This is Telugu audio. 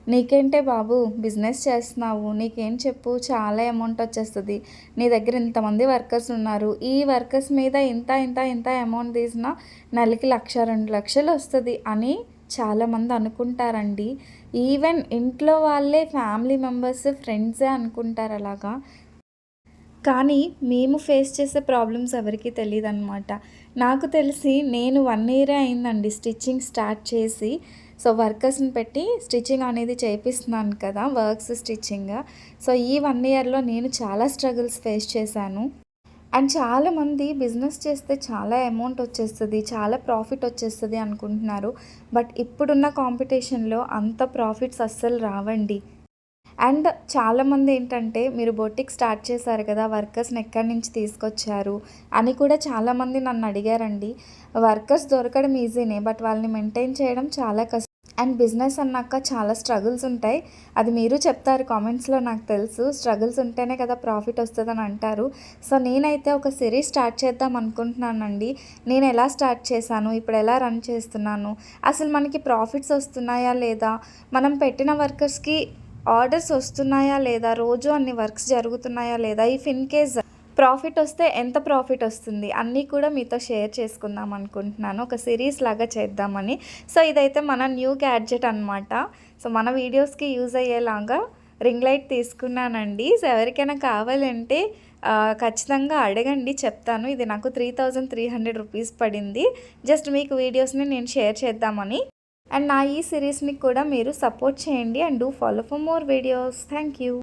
నీకేంటే బాబు బిజినెస్ చేస్తున్నావు, నీకేం చెప్పు చాలా అమౌంట్ వచ్చేస్తుంది. నీ దగ్గర ఇంతమంది వర్కర్స్ ఉన్నారు, ఈ వర్కర్స్ మీద ఇంత ఇంత ఇంత అమౌంట్ తీసినా నెలకి 1,00,000 2,00,000 వస్తుంది అని చాలామంది అనుకుంటారండి. ఈవెన్ ఇంట్లో వాళ్ళే, ఫ్యామిలీ మెంబర్స్, ఫ్రెండ్సే అనుకుంటారు అలాగా. కానీ మేము ఫేస్ చేసే ప్రాబ్లమ్స్ ఎవరికీ తెలీదనమాట. నాకు తెలిసి నేను 1 ఇయరే అయిందండి స్టిచ్చింగ్ స్టార్ట్ చేసి. సో, వర్కర్స్‌ని పెట్టి స్టిచ్చింగ్ అనేది చేపిస్తున్నాను కదా! Works stitching. సో, ఈ 1 ఇయర్‌లో నేను చాలా స్ట్రగుల్స్ ఫేస్ చేశాను. అండ్ చాలామంది బిజినెస్ చేస్తే చాలా అమౌంట్ వచ్చేస్తది, చాలా ప్రాఫిట్ వచ్చేస్తది అనుకుంటున్నారు. బట్ ఇప్పుడున్న కాంపిటీషన్‌లో అంత ప్రాఫిట్స్ అస్సలు రావండి. అండ్ చాలామంది ఏంటంటే, మీరు బొటిక్ స్టార్ట్ చేశారు కదా, వర్కర్స్‌ని ఎక్కడి నుంచి తీసుకొచ్చారు అని కూడా చాలామంది నన్ను అడిగారండి. వర్కర్స్ దొరకడం ఈజీనే, బట్ వాళ్ళని మెయింటైన్ చేయడం చాలా కష్టం. అండ్ బిజినెస్ అన్నాక చాలా స్ట్రగుల్స్ ఉంటాయి. అది మీరు చెప్తారు కామెంట్స్‌లో, నాకు తెలుసు. స్ట్రగుల్స్ ఉంటేనే కదా ప్రాఫిట్ వస్తదని అంటారు. సో, నేనైతే ఒక సిరీస్ స్టార్ట్ చేద్దాం అనుకుంటున్నానండి. నేను ఎలా స్టార్ట్ చేశాను, ఇప్పుడు ఎలా రన్ చేస్తున్నాను, అసలు మనకి ప్రాఫిట్స్ వస్తున్నాయా లేదా, మనం పెట్టిన వర్కర్స్‌కి ఆర్డర్స్ వస్తున్నాయా లేదా, రోజు అన్ని వర్క్స్ జరుగుతున్నాయా లేదా, ఇఫ్ ఇన్ కేస్ ప్రాఫిట్ వస్తే ఎంత ప్రాఫిట్ వస్తుంది అన్నీ కూడా మీతో షేర్ చేసుకుందాం అనుకుంటున్నాను. ఒక సిరీస్ లాగా చేద్దామని. సో, ఇదైతే మన న్యూ గ్యాడ్జెట్ అనమాట. సో, మన వీడియోస్కి యూజ్ అయ్యేలాగా రింగ్ లైట్ తీసుకున్నానండి. సో, ఎవరికైనా కావాలంటే ఖచ్చితంగా అడగండి, చెప్తాను. ఇది నాకు 3,300 రూపీస్ పడింది. జస్ట్ మీకు వీడియోస్ని నేను షేర్ చేద్దామని. అండ్ నా ఈ సిరీస్ని కూడా మీరు సపోర్ట్ చేయండి. And do follow for more videos. Thank you.